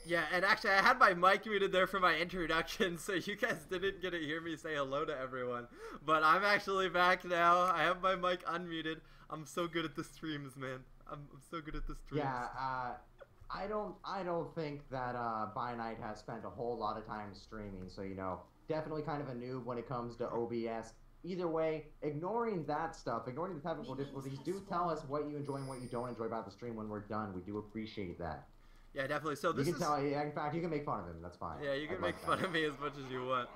Yeah, and actually I had my mic muted there for my introduction, so you guys didn't get to hear me say hello to everyone. But I'm actually back now. I have my mic unmuted. I'm so good at the streams, man. I'm so good at the streams. Yeah, I don't think that By Night has spent a whole lot of time streaming, so definitely kind of a noob when it comes to OBS. Either way, ignoring that stuff, ignoring the technical difficulties, do tell us what you enjoy and what you don't enjoy about the stream when we're done. We do appreciate that. Yeah, definitely. So this you can tell. In fact, you can make fun of him. That's fine. Yeah, you can make fun of me as much as you want.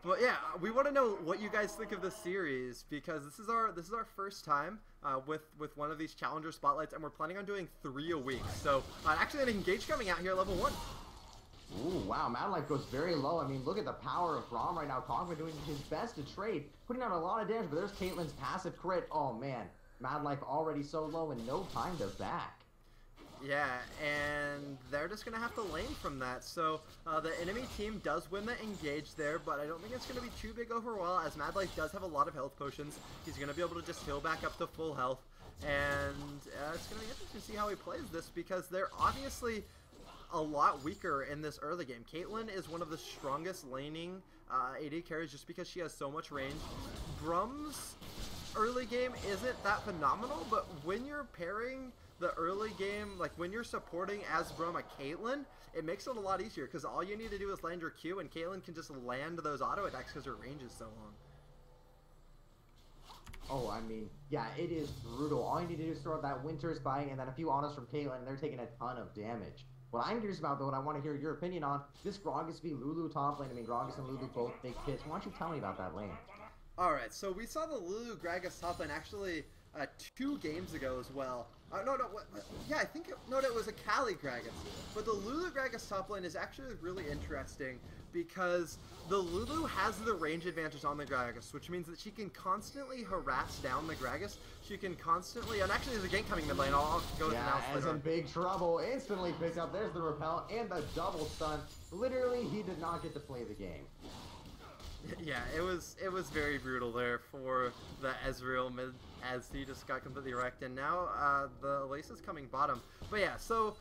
But yeah, we want to know what you guys think of the series, because this is our first time with one of these Challenger Spotlights, and we're planning on doing 3 a week. So actually, an Engage coming out here, level 1. Ooh, wow, Madlife goes very low. I mean, look at the power of Braum right now. Kog'Maw doing his best to trade, putting out a lot of damage, but there's Caitlyn's passive crit. Oh man, Madlife already so low and no time to back. Yeah, and they're just going to have to lane from that. So the enemy team does win the Engage there, but I don't think it's going to be too big overall, as Madlife does have a lot of health potions. He's going to be able to just heal back up to full health, and it's going to be interesting to see how he plays this, because they're obviously a lot weaker in this early game. Caitlyn is one of the strongest laning AD carries just because she has so much range. Braum's early game isn't that phenomenal, but when you're pairing the early game, like when you're supporting as Braum a Caitlyn, it makes it a lot easier, because all you need to do is land your Q, and Caitlyn can just land those auto attacks because her range is so long. Oh, I mean, yeah, it is brutal. All you need to do is throw out that Winter's Bite and then a few autos from Caitlyn, and they're taking a ton of damage. What I'm curious about, though, and I want to hear your opinion on, this Gragas v Lulu top lane. I mean, Gragas and Lulu both big hits. Why don't you tell me about that lane? Alright, so we saw the Lulu Gragas top lane actually 2 games ago as well. Yeah, I think it was a Kali Gragas. But the Lulu Gragas top lane is actually really interesting, because the Lulu has the range advantage on the Gragas, which means that she can constantly harass down the Gragas. She can constantly, and actually there's a gank coming mid lane. I'll go with yeah, is in big trouble. Instantly picked up. There's the repel and the double stun. Literally, he did not get to play the game. Yeah, it was very brutal there for the Ezreal mid, as he just got completely wrecked, and now the Elise is coming bottom. But yeah, so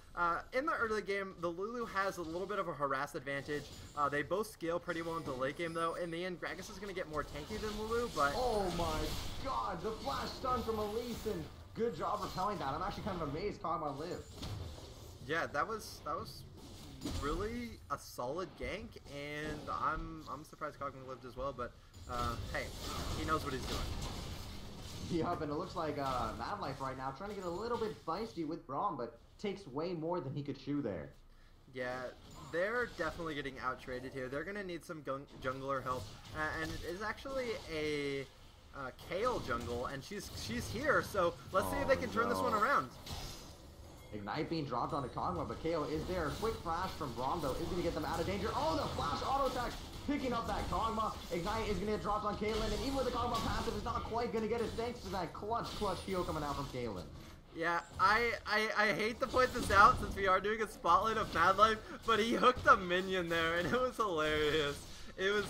in the early game, the Lulu has a little bit of a harass advantage. They both scale pretty well in the late game, though. In the end, Gragas is going to get more tanky than Lulu, but... Oh my god, the flash stun from Elise, and good job repelling that. I'm actually kind of amazed Kog'Maw lived. Yeah, that was really a solid gank, and I'm surprised Kog'Maw lived as well, but hey, he knows what he's doing. Yup, and it looks like Madlife right now trying to get a little bit feisty with Braum, but takes way more than he could chew there. Yeah, they're definitely getting out-traded here. They're going to need some jungler help, and it is actually a Kayle jungle, and she's here, so let's see if they can turn this one around. Ignite being dropped onto Kog'Maw, but KO is there. A quick flash from Braum, though, is going to get them out of danger. Oh, the flash auto attack picking up that Kog'Maw. Ignite is going to get dropped on Caitlyn, and even with the Kog'Maw passive, it's not quite going to get it thanks to that clutch heal coming out from Caitlyn. Yeah, I hate to point this out since we are doing a spotlight of Madlife, but he hooked a minion there, and it was hilarious. It was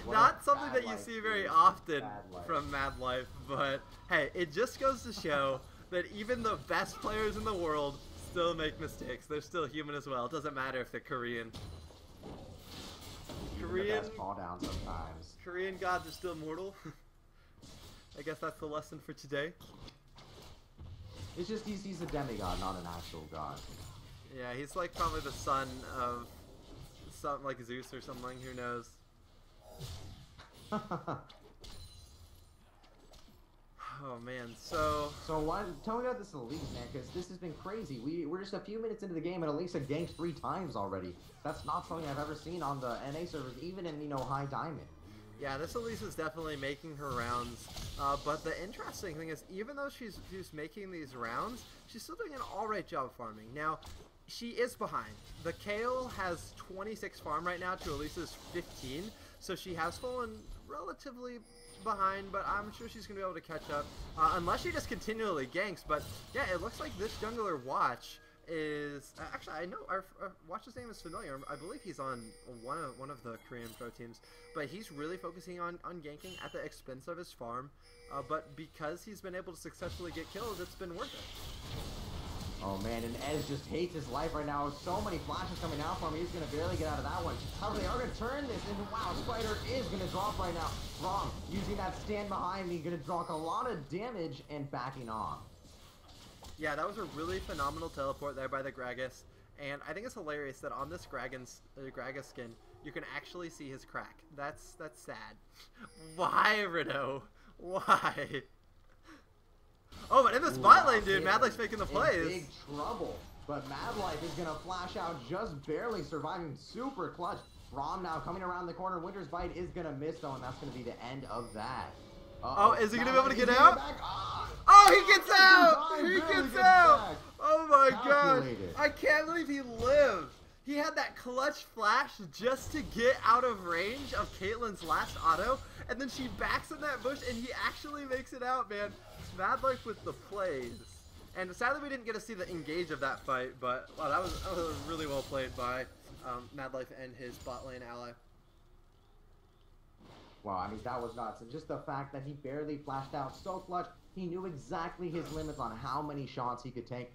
not something that you see very often from Madlife, but hey, it just goes to show that even the best players in the world still make mistakes. They're still human as well. It doesn't matter if they're Korean. The best fall down sometimes. Korean gods are still mortal. I guess that's the lesson for today. It's just he's a demigod, not an actual god. Yeah, he's like probably the son of something like Zeus or something. Who knows? Oh man, so tell me about this Elise, man, because this has been crazy. We're just a few minutes into the game, and Elise ganked 3 times already. That's not something I've ever seen on the NA servers, even in high diamond. Yeah, this Elise is definitely making her rounds. But the interesting thing is, even though she's making these rounds, she's still doing an alright job farming. Now, she is behind. The Kayle has 26 farm right now to Elise's 15, so she has fallen relatively behind, but I'm sure she's going to be able to catch up, unless she just continually ganks. But yeah, it looks like this jungler Watch is actually, I know our Watch's name is familiar. I believe he's on one of the Korean pro teams, but he's really focusing on ganking at the expense of his farm, but because he's been able to successfully get kills, it's been worth it. Oh man, and Ez just hates his life right now. So many flashes coming out for him. He's going to barely get out of that one. However, they are going to turn this, and wow, Spider is going to drop right now. Wrong. Using that stand behind me, going to drop a lot of damage and backing off. Yeah, that was a really phenomenal teleport there by the Gragas. And I think it's hilarious that on this Gragas skin, you can actually see his crack. That's sad. Why, Rido? Why? Oh, but in this bot lane, dude, Madlife's making the plays. Big trouble. But Madlife is going to flash out, just barely surviving. Super clutch. Rom now coming around the corner. Winter's Bite is going to miss, though, and that's going to be the end of that. Oh, is he going to be able to get out? Oh, he gets out! He gets out! Oh my god! I can't believe he lived. He had that clutch flash just to get out of range of Caitlyn's last auto, and then she backs in that bush, and he actually makes it out, man. Madlife with the plays. And sadly, we didn't get to see the engage of that fight, but wow, that was really well played by Madlife and his bot lane ally. Wow, I mean, that was nuts. And just the fact that he barely flashed out so clutch, he knew exactly his limits on how many shots he could take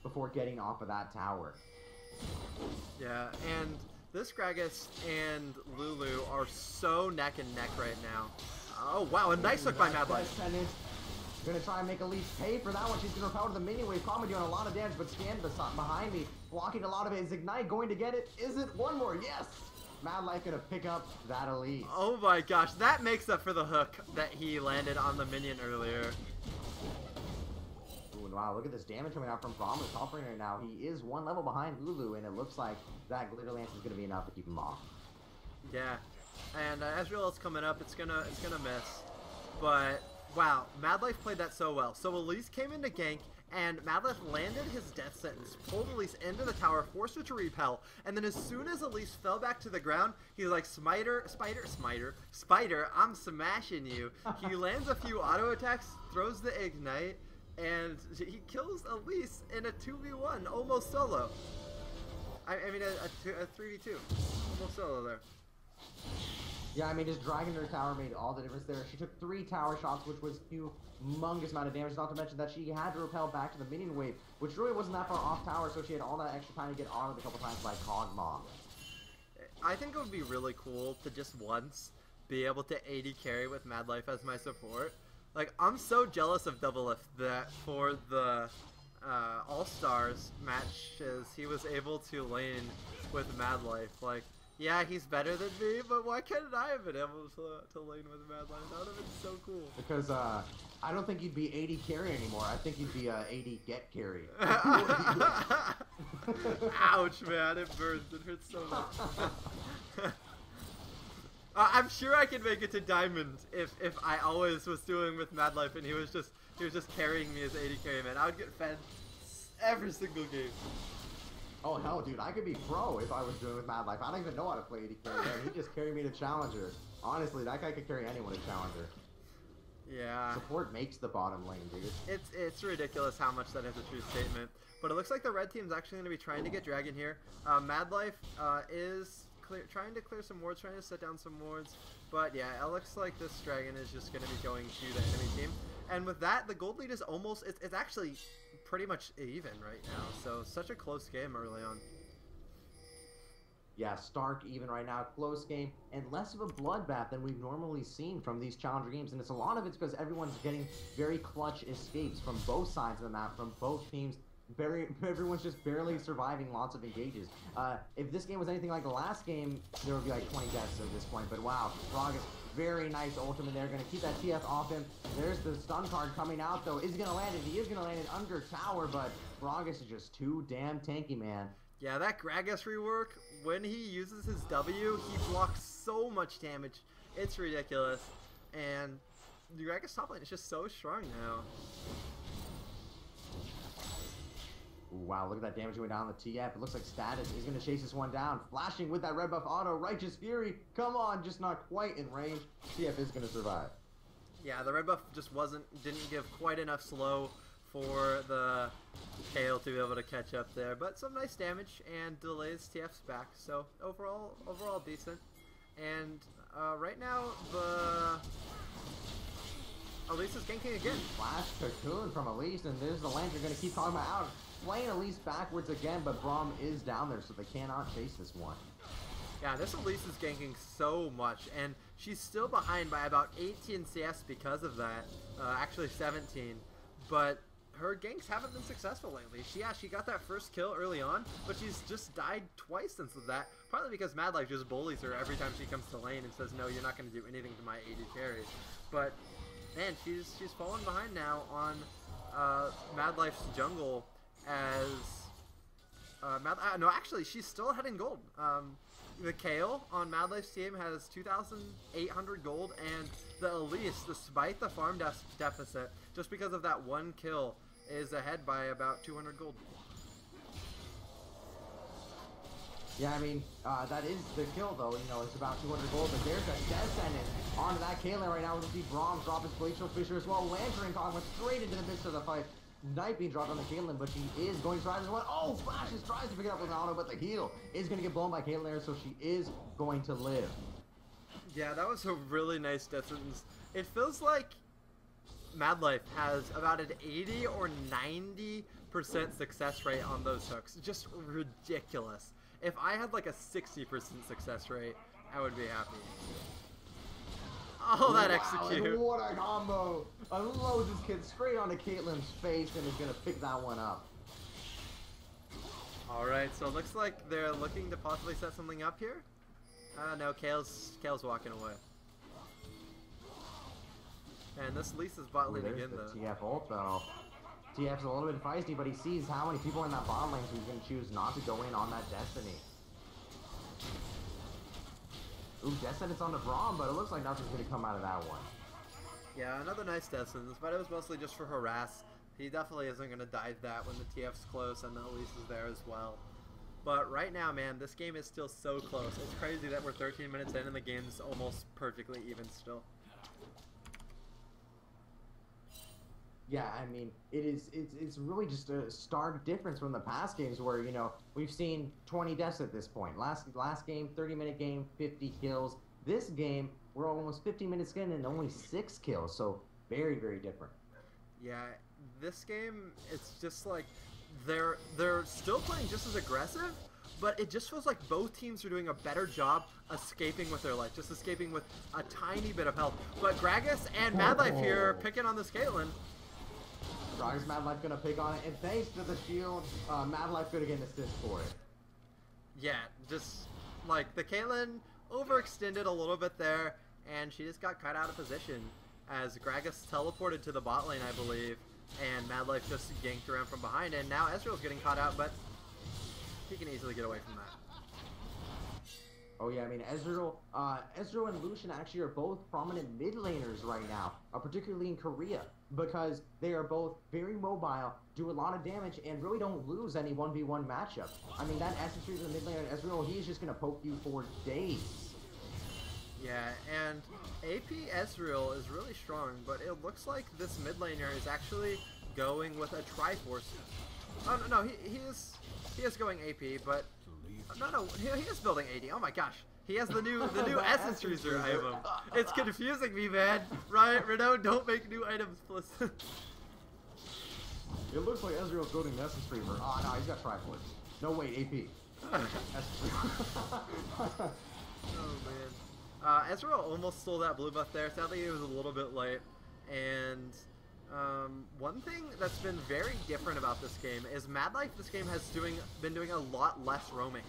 before getting off of that tower. Yeah, and this Gragas and Lulu are so neck and neck right now. Oh, wow, a nice hook by Madlife. Gonna try and make Elise pay for that one. She's gonna repel to the minion wave, probably doing a lot of damage, but Scan behind me, blocking a lot of it. Is Ignite going to get it? Is it? One more, yes! Madlife gonna pick up that Elise. Oh my gosh, that makes up for the hook that he landed on the minion earlier. Ooh, wow, look at this damage coming out from Brahma's top right now. He is one level behind Lulu, and it looks like that Glitter Lance is gonna be enough to keep him off. Yeah, and Ezreal's coming up. It's gonna miss, but wow, Madlife played that so well. So Elise came in to gank, and Madlife landed his death sentence, pulled Elise into the tower, forced her to repel, and then as soon as Elise fell back to the ground, he's like, Spider, I'm smashing you. He lands a few auto attacks, throws the Ignite, and he kills Elise in a 2v1, almost solo. I mean, a 3v2, almost solo there. Yeah, I mean, just dragging her tower made all the difference there. She took 3 tower shots, which was humongous amount of damage. Not to mention that she had to repel back to the minion wave, which really wasn't that far off tower, so she had all that extra time to get autoed a couple times by Kog'Maw. I think it would be really cool to just once be able to AD carry with Madlife as my support. Like, I'm so jealous of Doublelift that for the All-Stars matches, he was able to lane with Madlife. Like, yeah, he's better than me, but why couldn't I have been able to lane with Madlife? That would have been so cool. Because I don't think you'd be AD carry anymore. I think you'd be AD get carry. Ouch, man! It burns. It hurts so much. I'm sure I could make it to Diamond if I always was doing with Madlife and he was just carrying me as AD carry, man. I would get fed every single game. Oh hell, dude, I could be pro if I was doing with Madlife. I don't even know how to play AD carry, man. He just carried me to Challenger. Honestly, that guy could carry anyone to Challenger. Yeah. Support makes the bottom lane, dude. It's ridiculous how much that is a true statement. But it looks like the red team's actually going to be trying to get Dragon here. Madlife is trying to clear some wards, trying to set down some wards. But yeah, it looks like this Dragon is just going to be going to the enemy team. And with that, the gold lead is almost, it's actually pretty much even right now. So such a close game early on. Yeah, stark even right now, close game, and less of a bloodbath than we've normally seen from these challenger games. And it's a lot of it's because everyone's getting very clutch escapes from both sides of the map, from both teams. Everyone's just barely surviving lots of engages. If this game was anything like the last game, there would be like 20 deaths at this point. But wow, Gragas, very nice ultimate there. Going to keep that TF off him. There's the stun card coming out, though. Is he going to land it? He is going to land it under tower, but Gragas is just too damn tanky, man. Yeah, that Gragas rework, when he uses his W, he blocks so much damage. It's ridiculous. And the Gragas top lane is just so strong now. Wow, look at that damage going down the TF. It looks like Status is going to chase this one down. Flashing with that red buff auto. Righteous Fury. Come on, just not quite in range. TF is going to survive. Yeah, the red buff just didn't give quite enough slow for the Kale to be able to catch up there. But some nice damage and delays TF's back. So overall decent. And right now, Elise is ganking again. Flash cocoon from Elise, and there's the Lantern going to keep calling him out. slaying Elise backwards again, but Braum is down there, so they cannot chase this one. Yeah, this Elise is ganking so much, and she's still behind by about 18 CS because of that. Actually 17, but her ganks haven't been successful lately. She got that first kill early on, but she's just died twice since that. Partly because Madlife just bullies her every time she comes to lane and says, no, you're not going to do anything to my AD carry. But, man, she's fallen behind now on Madlife's jungle as... no, actually, she's still ahead in gold. The Kale on Madlife's team has 2,800 gold, and the Elise, despite the farm deficit, just because of that one kill, is ahead by about 200 gold. Yeah, I mean, that is the kill, though. You know, it's about 200 gold, but there's a death sentence onto that Kaylin right now. We see Braum drop his Glacial Fissure as well. Lantern Kong went straight into the midst of the fight. Knight being dropped on the Caitlyn, but she is going to try this one. Oh, Flashes tries to pick it up with auto, but the heal is going to get blown by Caitlyn there, so she is going to live. Yeah, that was a really nice death sentence. It feels like Madlife has about an 80 or 90% success rate on those hooks. Just ridiculous. If I had like a 60% success rate, I would be happy. Oh, that execute. What a combo. Unloads his kid straight onto Caitlyn's face and is going to pick that one up. Alright, so it looks like they're looking to possibly set something up here. No, Kale's walking away. And this Lisa's bot lane again, though. TF ult, though. TF's a little bit feisty, but he sees how many people are in that bot lane, so he's going to choose not to go in on that Destiny. Ooh, Death Sentence on the Braum, but it looks like nothing's going to come out of that one. Yeah, another nice Death Sentence, but it was mostly just for harass. He definitely isn't going to dive that when the TF's close and the Elise is there as well. But right now, man, this game is still so close. It's crazy that we're 13 minutes in and the game's almost perfectly even still. Yeah, I mean, it's really just a stark difference from the past games where, you know, we've seen 20 deaths at this point. Last game, 30-minute game, 50 kills. This game, we're almost 50 minutes in and only 6 kills, so very, very different. Yeah, this game, it's just like they're still playing just as aggressive, but it just feels like both teams are doing a better job escaping with their life, just escaping with a tiny bit of health. But Gragas and Madlife here picking on this Caitlyn. Gragas Madlife gonna pick on it, and thanks to the shield, Madlife gonna get an assist for it. Yeah, just like the Caitlyn overextended a little bit there, and she just got cut out of position as Gragas teleported to the bot lane, I believe, and Madlife just ganked around from behind, and now Ezreal's getting caught out, but he can easily get away from that. Oh yeah, I mean, Ezreal and Lucian actually are both prominent mid laners right now, particularly in Korea, because they are both very mobile, do a lot of damage, and really don't lose any 1v1 matchup. I mean, that Essence Tree to the mid laner, Ezreal, he's just going to poke you for days. Yeah, and AP Ezreal is really strong, but it looks like this mid laner is actually going with a Triforce. Oh, no, he is going AP, but no, he is building AD. Oh my gosh, he has the new Essence Treezer item. It's confusing me, man. Right, Renault, don't make new items, please. It looks like Ezreal's building Essence Treezer. Oh no, he's got Triforce. No, wait, AP. Oh man. Ezreal almost stole that blue buff there. Sadly, he was a little bit late. And one thing that's been very different about this game is Madlife this game has been doing a lot less roaming.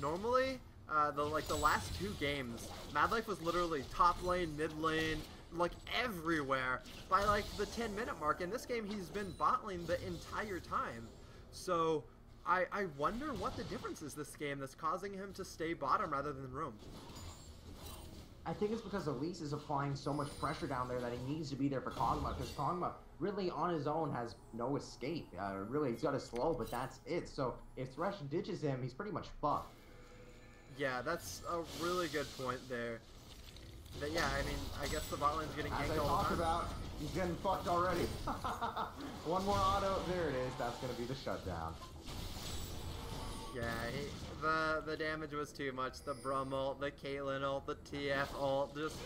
Normally, the last 2 games, Madlife was literally top lane, mid lane, like everywhere by like the 10-minute mark. In this game, he's been bot lane the entire time. So I wonder what the difference is this game that's causing him to stay bottom rather than roam. I think it's because Elise is applying so much pressure down there that he needs to be there for Kog'Maw, because Kog'Maw really on his own has no escape. Really, he's got a slow, but that's it. So if Thresh ditches him, he's pretty much fucked. Yeah, that's a really good point there. But yeah, I mean, I guess the bot lane's getting ganked all the time. As I talked about, he's getting fucked already. One more auto, there it is. That's going to be the shutdown. Yeah, the damage was too much. The Braum ult, the Caitlyn ult, the TF ult, just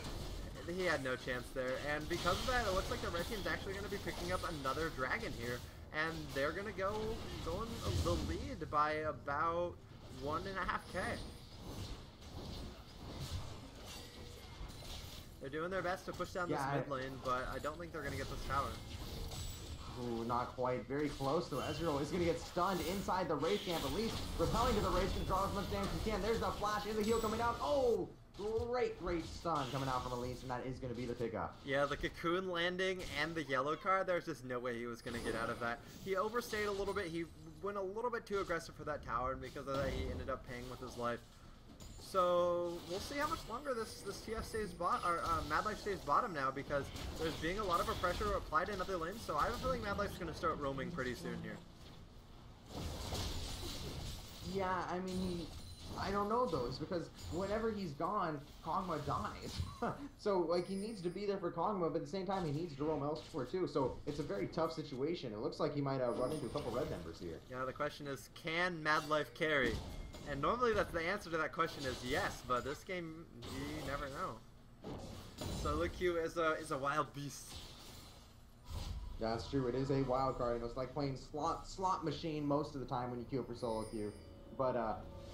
he had no chance there. And because of that, it looks like the red team's actually going to be picking up another dragon here. and they're gonna go in the lead by about 1.5K. They're doing their best to push down this mid lane, but I don't think they're gonna get this tower. Ooh, not quite. Very close, though. Ezreal is going to get stunned inside the Wraith camp, at least. Repelling to the Wraith can draw as much damage as he can. There's the flash in the heal coming out. Oh, great stun coming out from Elise, and that is going to be the pickup. Yeah, the cocoon landing and the yellow card, there's just no way he was going to get out of that. He overstayed a little bit. He went a little bit too aggressive for that tower, and because of that, he ended up paying with his life. So we'll see how much longer this TF stays Madlife stays bottom now, because there's being a lot of a pressure applied in other lanes. So I have a feeling Madlife's going to start roaming pretty soon here. Yeah, I mean, I don't know though. It's because whenever he's gone, Kog'Maw dies. So like he needs to be there for Kog'Maw, but at the same time he needs to roam elsewhere too. So it's a very tough situation. It looks like he might run into a couple red members here. Yeah, the question is, can Madlife carry? And normally that's the answer to that question is yes, but this game, you never know. Solo queue is a wild beast. Yeah, that's true. It is a wild card. You know, it's like playing slot machine most of the time when you queue for solo queue. But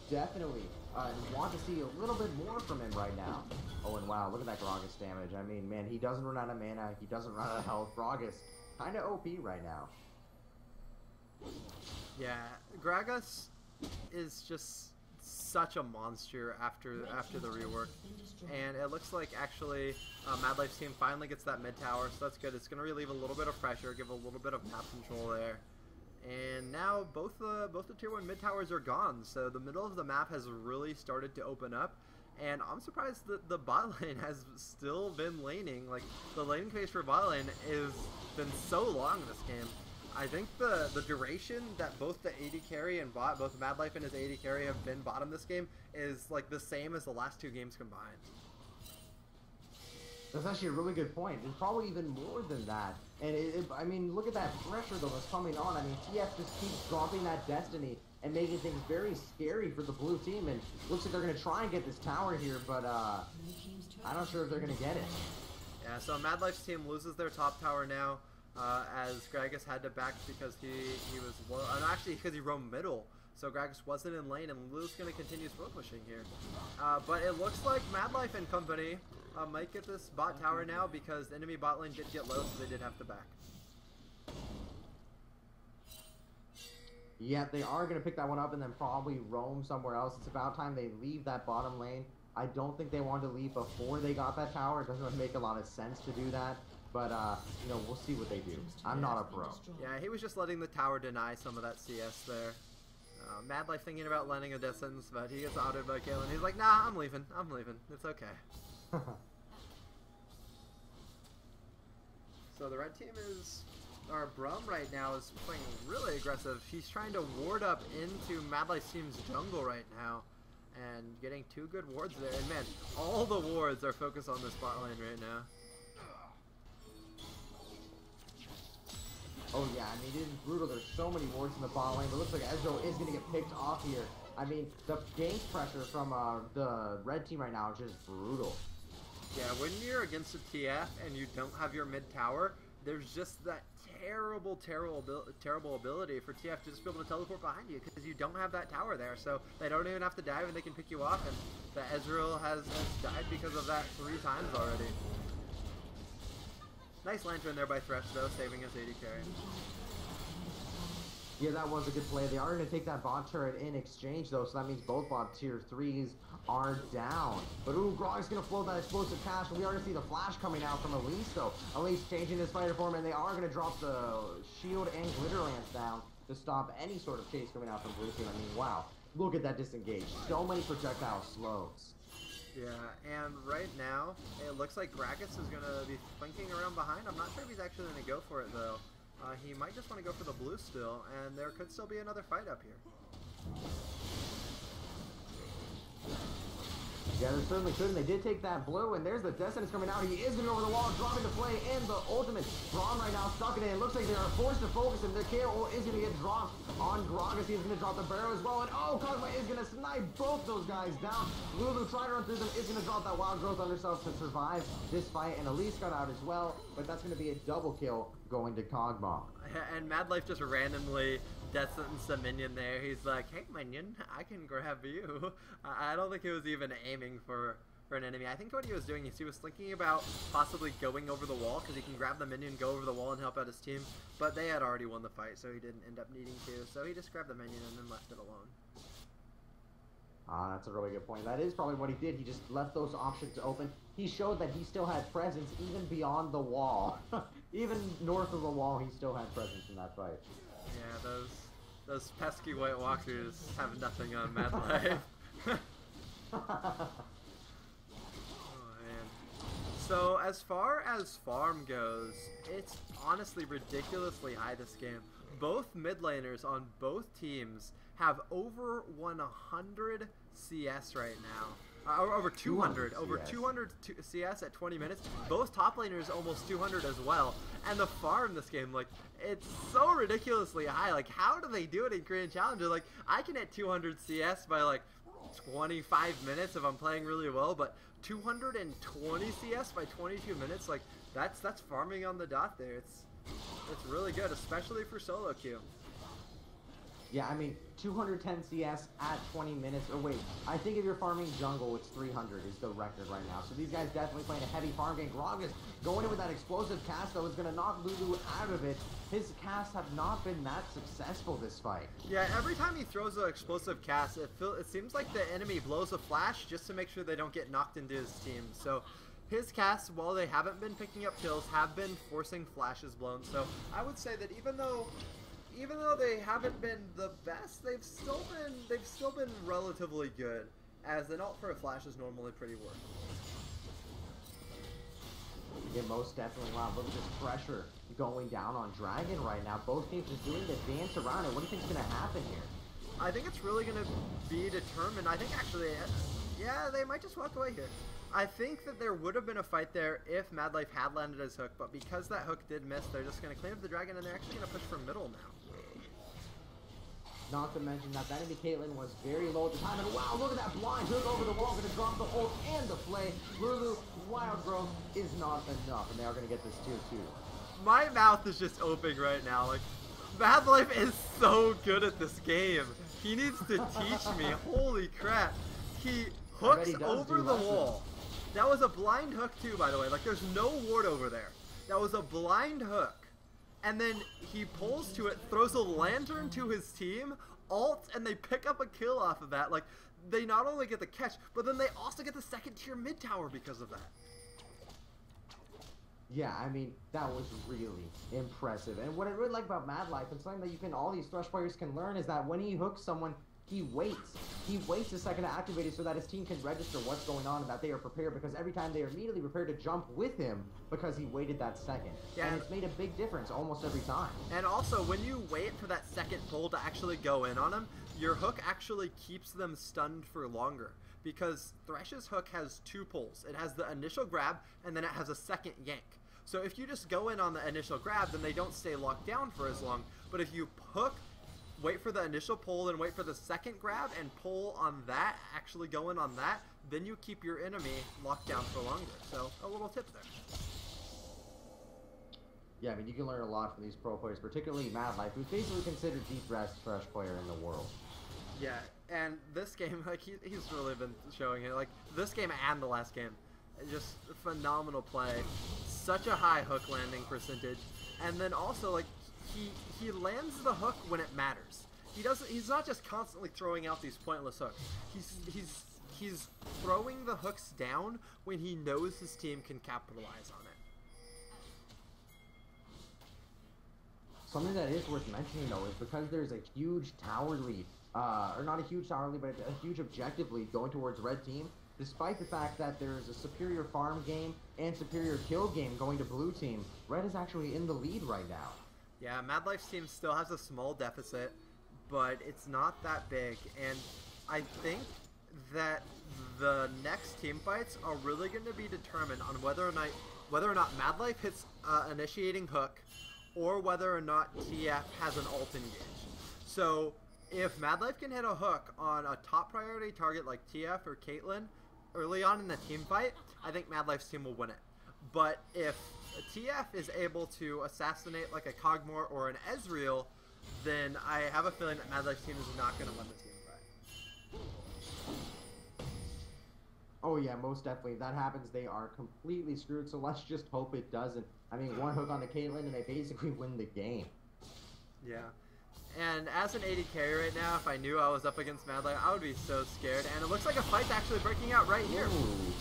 definitely want to see a little bit more from him right now. Oh, and wow, look at that Gragas damage. I mean, man, he doesn't run out of mana. He doesn't run out of health. Gragas, kind of OP right now. Yeah, Gragas is just such a monster after the rework, and it looks like actually Madlife's team finally gets that mid tower, so that's good. It's going to relieve a little bit of pressure, give a little bit of map control there, and now both the tier 1 mid towers are gone, so the middle of the map has really started to open up. And I'm surprised that the bot lane has still been laning. Like, the laning phase for bot lane has been so long this game. I think the duration that both the AD carry and bot, both Madlife and his AD carry have been bottom this game is like the same as the last 2 games combined. That's actually a really good point. It's probably even more than that. And I mean, look at that pressure though that's coming on. I mean, TF just keeps dropping that Destiny and making things very scary for the blue team. And looks like they're going to try and get this tower here, but I'm not sure if they're going to get it. Yeah, so Madlife's team loses their top tower now. As Gragas had to back because he was low, and actually because he roamed middle, so Gragas wasn't in lane, and Lu's going to continue slow pushing here. But it looks like Madlife and company might get this bot tower now because the enemy bot lane did get low, so they did have to back. Yeah, they are going to pick that one up and then probably roam somewhere else. It's about time they leave that bottom lane. I don't think they wanted to leave before they got that tower. It doesn't make a lot of sense to do that. But, you know, we'll see what they do. I'm not a pro. Yeah, he was just letting the tower deny some of that CS there. Madlife thinking about lending a distance, but he gets outed by Kaelin. He's like, nah, I'm leaving. I'm leaving. It's okay. So the red team is... Our Brum right now is playing really aggressive. He's trying to ward up into Madlife's team's jungle right now. And getting 2 good wards there. And man, all the wards are focused on this bot lane right now. Oh yeah, I mean, it is brutal. There's so many wards in the bot lane, but it looks like Ezreal is going to get picked off here. I mean, the gank pressure from the red team right now is just brutal. Yeah, when you're against a TF and you don't have your mid tower, there's just that terrible ability for TF to just be able to teleport behind you because you don't have that tower there. So they don't even have to dive and they can pick you off, and the Ezreal has died because of that 3 times already. Nice lantern there by Thresh, though, saving his AD carry. Yeah, that was a good play. They are going to take that bot turret in exchange, though, so that means both bot tier 3s are down. But, ooh, Grog's going to flow that explosive cash, and we are going to see the flash coming out from Elise, though. Elise changing his fighter form, and they are going to drop the shield and glitter lance down to stop any sort of chase coming out from blue team. I mean, wow. Look at that disengage. So many projectile slows. Yeah, and right now, it looks like Gragas is going to be flanking around behind. I'm not sure if he's actually going to go for it, though. He might just want to go for the blue still, and there could still be another fight up here. Yeah, they certainly could, and they did take that blue, and there's the Descendants coming out. He is going over the wall, dropping the play, and the ultimate. Braun right now stuck it in. It looks like they are forced to focus, and the KO is going to get dropped on Gragas. He's going to drop the barrel as well, and oh, Kog'Maw is going to snipe both those guys down. Lulu trying to run through them, is going to drop that wild growth on herself to survive this fight, and Elise got out as well, but that's going to be a double kill going to Kog'Maw. And Madlife just randomly death-sentenced a minion there. He's like, hey, minion, I can grab you. I don't think he was even aiming for an enemy. I think what he was doing is he was thinking about possibly going over the wall, because he can grab the minion, go over the wall, and help out his team. But they had already won the fight, so he didn't end up needing to. So he just grabbed the minion and then left it alone. That's a really good point. That is probably what he did. He just left those options open. He showed that he still had presence even beyond the wall. Even north of the wall, he still had presence in that fight. Yeah, those pesky White Walkers have nothing on Madlife. Oh, man. So as far as farm goes, it's honestly ridiculously high this game. Both mid laners on both teams have over 100 CS right now. Over 200. Over 200 CS at 20 minutes. Both top laners almost 200 as well. And the farm in this game, like, it's so ridiculously high. Like, how do they do it in Korean Challenger? Like, I can hit 200 CS by, like, 25 minutes if I'm playing really well, but 220 CS by 22 minutes, like, that's farming on the dot there. It's really good, especially for solo queue. Yeah, I mean, 210 CS at 20 minutes. Or wait, I think if you're farming jungle, it's 300 is the record right now. So these guys definitely playing a heavy farm game. Gragas going in with that explosive cast, though, is going to knock Lulu out of it. His casts have not been that successful this fight. Yeah, every time he throws an explosive cast, it seems like the enemy blows a flash just to make sure they don't get knocked into his team. So his casts, while they haven't been picking up kills, have been forcing flashes blown. So I would say that even though they haven't been the best, they've still been relatively good, as an ult for a flash is normally pretty worth it. Yeah, most definitely. Wow, look at this pressure going down on Dragon right now. Both teams just doing the dance around it. What do you think is going to happen here? I think it's really going to be determined. I think actually, yeah, they might just walk away here. I think that there would have been a fight there if Madlife had landed his hook, but because that hook did miss, they're just going to clean up the Dragon, and they're actually going to push for middle now. Not to mention that enemy Caitlyn was very low at the time, and wow, look at that blind hook over the wall, going to drop the ult and the play. Lulu, wild growth is not enough, and they are going to get this tier 2. My mouth is just open right now. Like, Madlife is so good at this game. He needs to teach me. Holy crap. He hooks over the wall. That was a blind hook too, by the way. Like, there's no ward over there. That was a blind hook. And then he pulls to it, throws a lantern to his team, ults, and they pick up a kill off of that. Like, they not only get the catch, but then they also get the second tier mid tower because of that. Yeah, I mean, that was really impressive. And what I really like about Madlife, and something that all these Thresh players can learn, is that when he hooks someone, he waits. He waits a second to activate it so that his team can register what's going on and that they are prepared, because every time they are immediately prepared to jump with him because he waited that second. Yeah. And it's made a big difference almost every time. And also, when you wait for that second pull to actually go in on him, your hook actually keeps them stunned for longer. Because Thresh's hook has 2 pulls. It has the initial grab, and then it has a second yank. So if you just go in on the initial grab, then they don't stay locked down for as long. But if you hook, wait for the initial pull, and wait for the second grab, and pull on that, actually go in on that, then you keep your enemy locked down for longer. So, a little tip there. Yeah, I mean, you can learn a lot from these pro players, particularly Madlife, who's basically considered the best Thresh player in the world. Yeah, and this game, like, he's really been showing it. Like, this game and the last game, just phenomenal play. Such a high hook landing percentage. And then also, like, he lands the hook when it matters. He's not just constantly throwing out these pointless hooks. He's throwing the hooks down when he knows his team can capitalize on it. Something that is worth mentioning, though, is because there's a huge tower lead, or not a huge tower lead, but a huge objective lead going towards red team, despite the fact that there's a superior farm game and superior kill game going to blue team, red is actually in the lead right now. Yeah, Madlife's team still has a small deficit, but it's not that big, and I think that the next team fights are really going to be determined on whether or not Madlife hits initiating hook, or whether or not TF has an ult engage. So if Madlife can hit a hook on a top priority target like TF or Caitlyn early on in the team fight, I think Madlife's team will win it. But if TF is able to assassinate like a Cogmore or an Ezreal, then I have a feeling that Madlife's team is not going to win the team fight. Oh yeah, most definitely. If that happens, they are completely screwed, so let's just hope it doesn't. I mean, one hook on the Caitlyn and they basically win the game. Yeah. And as an AD carry right now, if I knew I was up against Madlife, I would be so scared. And it looks like a fight's actually breaking out right here. Ooh.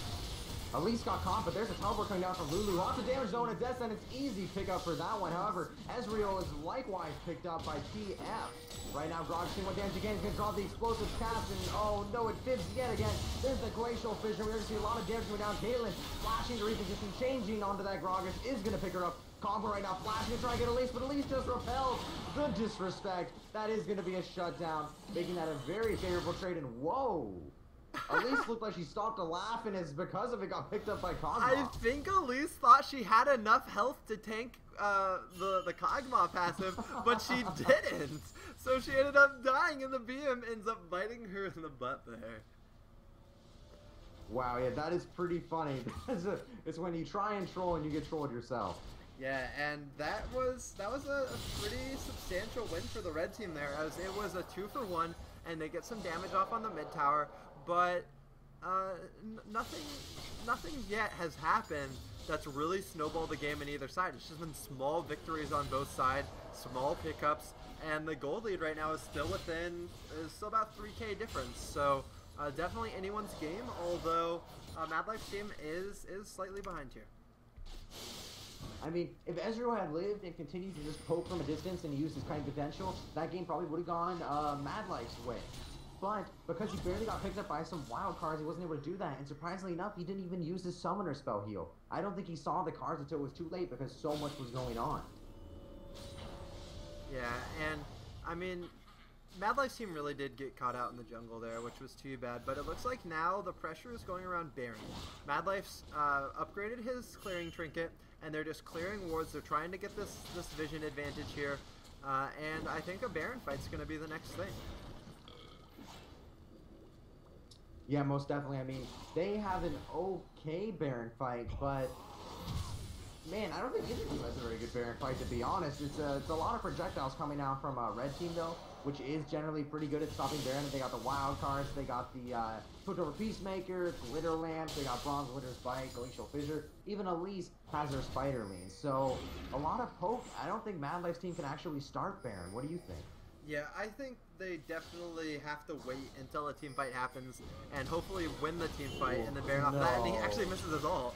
Elise got caught, but there's a teleport coming down from Lulu. Lots of damage zone at Death, and it's easy pickup for that one. However, Ezreal is likewise picked up by TF. Right now, Grog's seeing what damage again. He's going to draw the explosive cast, and oh no, it fibs yet again. There's the Glacial Fissure. We're going to see a lot of damage going down. Caitlyn flashing to reposition, changing onto that Grogus is going to pick her up. Combo right now, flashing to try and get Elise, but Elise just repels. Good disrespect. That is going to be a shutdown, making that a very favorable trade, and whoa. Elise looked like she stopped to laugh, and it's because of it got picked up by Kog'Maw. I think Elise thought she had enough health to tank the Kog'Maw passive, but she didn't. So she ended up dying, and the BM ends up biting her in the butt there. Wow, yeah, that is pretty funny. It's when you try and troll and you get trolled yourself. Yeah, and that was a pretty substantial win for the red team there, as it was a 2-for-1, and they get some damage off on the mid tower. But nothing yet has happened that's really snowballed the game on either side. It's just been small victories on both sides, small pickups, and the gold lead right now is still about 3K difference. So definitely anyone's game, although Madlife's team is slightly behind here. I mean, if Ezreal had lived and continued to just poke from a distance and use his kind of potential, that game probably would have gone Madlife's way. But because he barely got picked up by some wild cards, he wasn't able to do that. And surprisingly enough, he didn't even use his summoner spell heal. I don't think he saw the cards until it was too late because so much was going on. Yeah, and I mean, Madlife's team really did get caught out in the jungle there, which was too bad. But it looks like now the pressure is going around Baron. Madlife's upgraded his clearing trinket, and they're just clearing wards. They're trying to get this vision advantage here. And I think a Baron fight's going to be the next thing. Yeah, most definitely. I mean, they have an okay Baron fight, but man, I don't think either team has a very good Baron fight, to be honest. It's a lot of projectiles coming out from red team though, which is generally pretty good at stopping Baron. They got the wild cards, they got the Put Over Peacemaker, Glitter Lamp, they got Bronze Glitter's Bite, Glacial Fissure. Even Elise has her Spiderling. So a lot of poke. I don't think Madlife's team can actually start Baron. What do you think? Yeah, I think they definitely have to wait until a team fight happens and hopefully win the team fight and then Baron off that, and he actually misses his ult.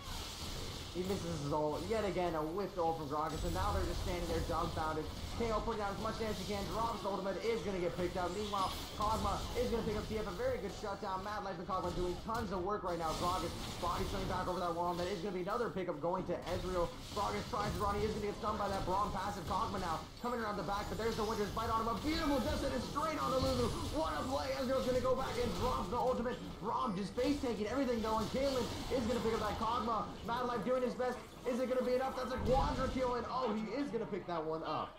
He misses his ult. Yet again, a whiffed ult from Gragas, and now they're just standing there dumbfounded. KO putting out as much damage as he can. Drops the ultimate, is going to get picked up. Meanwhile, Kog'Maw is going to pick up TF. A very good shutdown. Madlife and Kog'Maw doing tons of work right now. Gragas body swinging back over that wall, and that is going to be another pickup going to Ezreal. Gragas tries to run. He is going to get stunned by that Braum passive. Kog'Maw now coming around the back, but there's the Winter's Bite on him. A beautiful death sentence straight on the Lulu. What a play. Ezreal's going to go back and drops the ultimate. Braum just face taking everything going. Caitlyn is going to pick up that Kog'Maw. Madlife doing his best. Is it going to be enough? That's a quadra kill, and oh, he is going to pick that one up.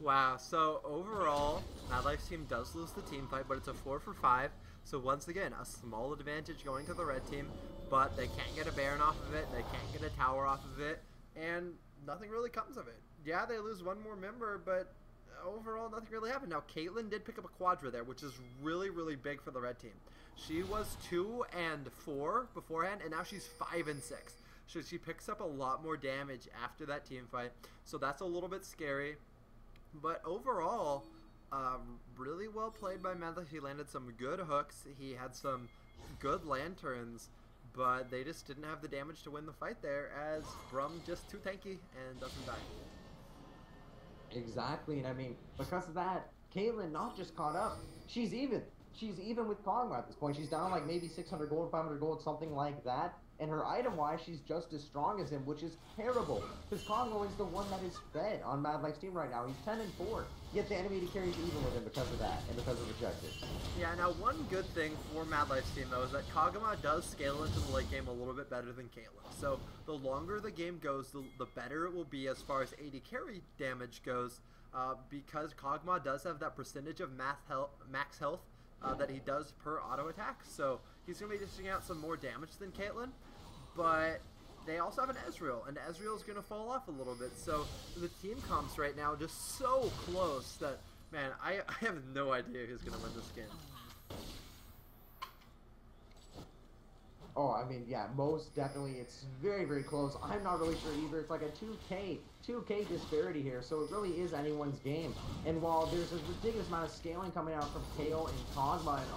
Wow, so overall, Madlife's team does lose the team fight, but it's a 4-for-5. So once again, a small advantage going to the red team, but they can't get a Baron off of it, they can't get a tower off of it, and nothing really comes of it. Yeah, they lose one more member, but overall, nothing really happened. Now, Caitlyn did pick up a quadra there, which is really, really big for the red team. She was 2 and 4 beforehand, and now she's 5 and 6. So she picks up a lot more damage after that team fight, so that's a little bit scary. But overall, really well played by Madlife. He landed some good hooks. He had some good lanterns, but they just didn't have the damage to win the fight there, as Braum just too tanky and doesn't die. Exactly, and I mean, because of that, Caitlyn not just caught up, she's even. She's even with Kog'Maw at this point. She's down like maybe 600 gold, 500 gold, something like that. And her item-wise, she's just as strong as him, which is terrible. Because Congo is the one that is fed on Madlife's team right now. He's 10-4. Yet the enemy carries even with him because of that, and because of objectives. Yeah, now one good thing for Madlife's team, though, is that Kagama does scale into the late game a little bit better than Caitlyn. So the longer the game goes, the better it will be as far as AD carry damage goes, because Kagama does have that percentage of max health that he does per auto attack. So he's going to be dishing out some more damage than Caitlyn. But they also have an Ezreal, and Ezreal's going to fall off a little bit. So the team comps right now just so close that, man, I have no idea who's going to win this game. Oh, I mean, yeah, most definitely. It's very, very close. I'm not really sure either. It's like a 2K disparity here, so it really is anyone's game. And while there's a ridiculous amount of scaling coming out from Kale and Kog'Maw, and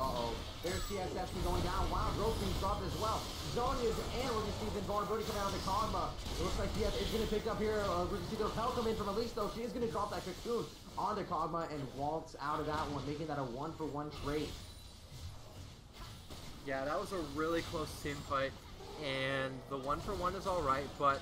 there's TXFP going down. Wow, growth being dropped as well. Zonia's, and we're going to see the vulnerability coming out of Kog'Maw. It looks like TF is going to pick up here. We're going to see the help come in from Elise, though. She is going to drop that cocoon onto Kog'Maw and waltz out of that one, making that a 1-for-1 trade. Yeah, that was a really close team fight, and the 1-for-1 is alright, but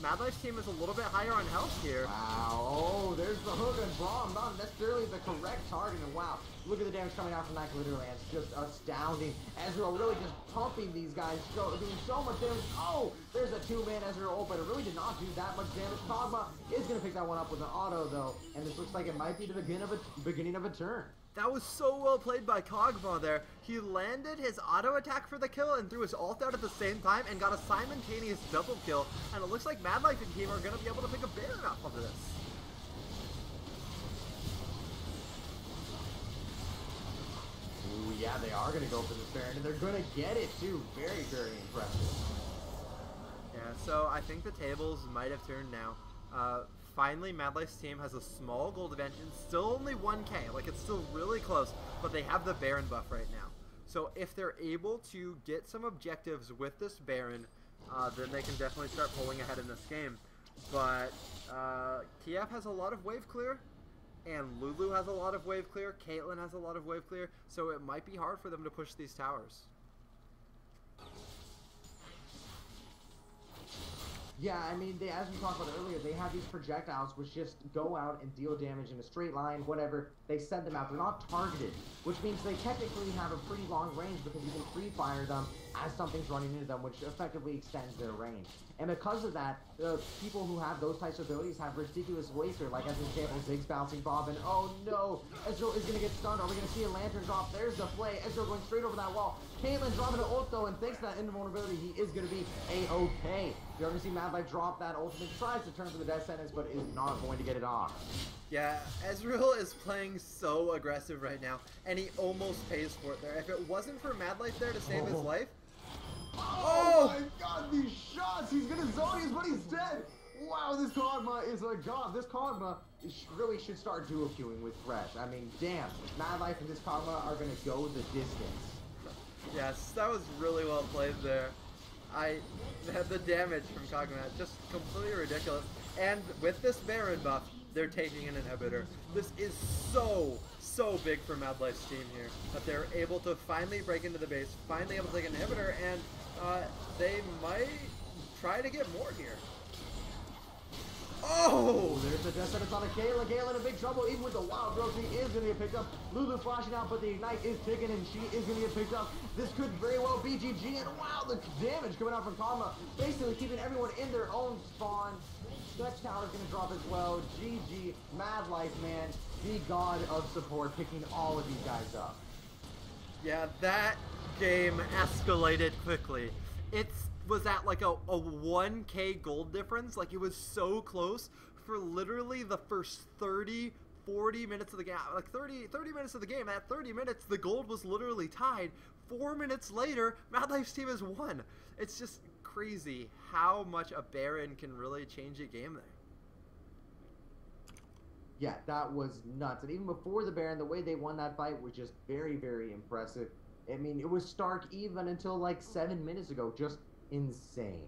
Madlife's team is a little bit higher on health here. Wow, oh, there's the hook and Braum, not necessarily the correct target, and wow, look at the damage coming out from that glitter lance, just astounding. Ezreal really just pumping these guys, doing so much damage. Oh, there's a two-man Ezreal ult, but it really did not do that much damage. Kog'Maw is going to pick that one up with an auto, though, and this looks like it might be the beginning of a turn. That was so well played by Kog'Maw there. He landed his auto attack for the kill and threw his ult out at the same time and got a simultaneous double kill. And it looks like Madlife and team are going to be able to pick a Baron off of this. Ooh, yeah, they are going to go for this Baron, and they're going to get it too. Very, very impressive. Yeah, so I think the tables might have turned now. Finally, Madlife's team has a small gold advantage. It's still only 1k, like it's still really close, but they have the Baron buff right now. So if they're able to get some objectives with this Baron, then they can definitely start pulling ahead in this game. But TF has a lot of wave clear, and Lulu has a lot of wave clear, Caitlyn has a lot of wave clear, so it might be hard for them to push these towers. Yeah, I mean, as we talked about earlier, they have these projectiles which just go out and deal damage in a straight line, whatever. They send them out. They're not targeted, which means they technically have a pretty long range because you can free fire them as something's running into them, which effectively extends their range. And because of that, the people who have those types of abilities have ridiculous waster, like as an example, Ziggs bouncing Bob, and oh no, Ezreal is going to get stunned. Are we going to see a lantern drop? There's the play. Ezreal going straight over that wall. Caitlyn dropping an ult though, and thanks to that invulnerability, he is going to be A-OK. You're going to see Madlife drop that ultimate, tries to turn for the death sentence, but is not going to get it off. Yeah, Ezreal is playing so aggressive right now, and he almost pays for it there. If it wasn't for Madlife there to save his life... Oh my god, these shots! He's gonna Zonius, but he's dead! Wow, this Kog'Maw is a god. This Kog'Maw really should start duo queuing with Thresh. I mean, damn. Madlife and this Kog'Maw are gonna go the distance. Yes, that was really well played there. The damage from Kog'Maw, just completely ridiculous. And with this Baron buff, they're taking an inhibitor. This is so big for Madlife's team here, that they're able to finally break into the base, finally able to take an inhibitor, and they might try to get more here. Oh! There's the death sentence on a Caitlyn. Caitlyn in big trouble, even with the wild growth, she is going to get picked up. Lulu flashing out, but the ignite is ticking, and she is going to get picked up. This could very well be GG, and wow, the damage coming out from Kog'Maw, basically keeping everyone in their own spawn. Stretch Tower's going to drop as well. GG, Madlife, man, the god of support, picking all of these guys up. Yeah, that game escalated quickly. It was at like a 1k gold difference. Like, it was so close for literally the first 30, 40 minutes of the game. Like 30 minutes of the game. At 30 minutes, the gold was literally tied. 4 minutes later, Madlife's team has won. It's just crazy how much a Baron can really change a game there. Yeah, that was nuts. And even before the Baron, the way they won that fight was just very, very impressive. I mean, it was stark even until like 7 minutes ago. Just insane.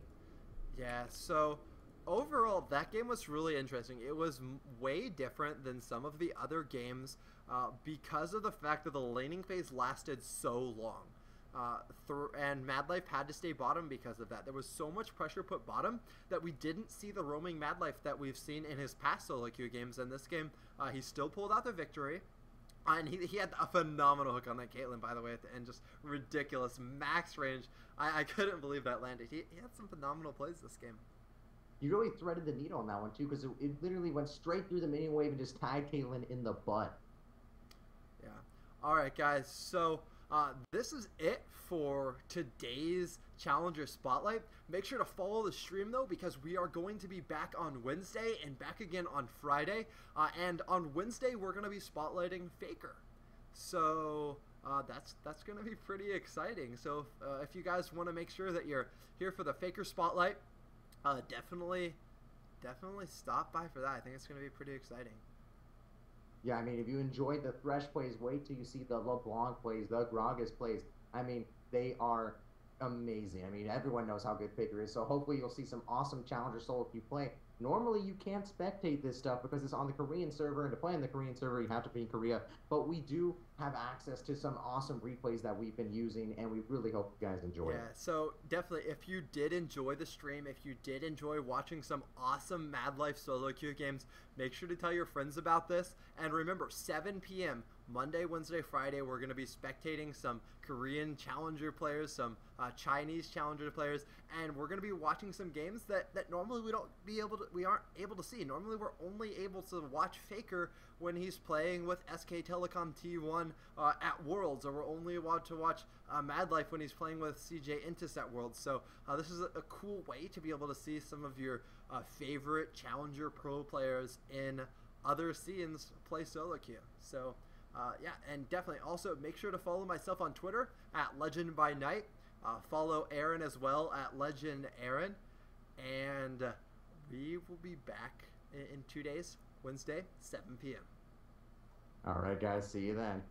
Yeah, so overall, that game was really interesting. It was way different than some of the other games because of the fact that the laning phase lasted so long. and Madlife had to stay bottom because of that. There was so much pressure put bottom that we didn't see the roaming Madlife that we've seen in his past solo queue games. In this game, he still pulled out the victory. And he had a phenomenal hook on that Caitlyn, by the way, at the end. Just ridiculous. Max range. I couldn't believe that landed. He had some phenomenal plays this game. He really threaded the needle on that one, too, because it literally went straight through the mini wave and just tagged Caitlyn in the butt. Yeah. All right, guys. So this is it for today's Challenger Spotlight. Make sure to follow the stream, though, because we are going to be back on Wednesday and back again on Friday. And on Wednesday, we're going to be spotlighting Faker. So that's going to be pretty exciting. So if you guys want to make sure that you're here for the Faker Spotlight, definitely stop by for that. I think it's going to be pretty exciting. Yeah, I mean, if you enjoyed the Thresh plays, wait till you see the LeBlanc plays, the Gragas plays. I mean, they are amazing. I mean, everyone knows how good Faker is, so hopefully you'll see some awesome Challenger solo queue play. Normally, you can't spectate this stuff because it's on the Korean server, and to play on the Korean server, you have to be in Korea. But we do have access to some awesome replays that we've been using, and we really hope you guys enjoy it. Yeah, so definitely, if you did enjoy the stream, if you did enjoy watching some awesome Madlife solo queue games, make sure to tell your friends about this. And remember, 7 p.m., Monday, Wednesday, Friday, we're going to be spectating some Korean Challenger players, some Chinese Challenger players, and we're going to be watching some games that normally we aren't able to see. Normally, we're only able to watch Faker when he's playing with SK Telecom T1 at Worlds, or we're only allowed to watch Madlife when he's playing with CJ Entus at Worlds. So this is a cool way to be able to see some of your favorite Challenger Pro players in other scenes play solo queue. So yeah, and definitely also make sure to follow myself on Twitter at Legend by Night. Follow Aaron as well at Legend Aaron, and we will be back in 2 days, Wednesday, 7 p.m. All right, guys. See you then.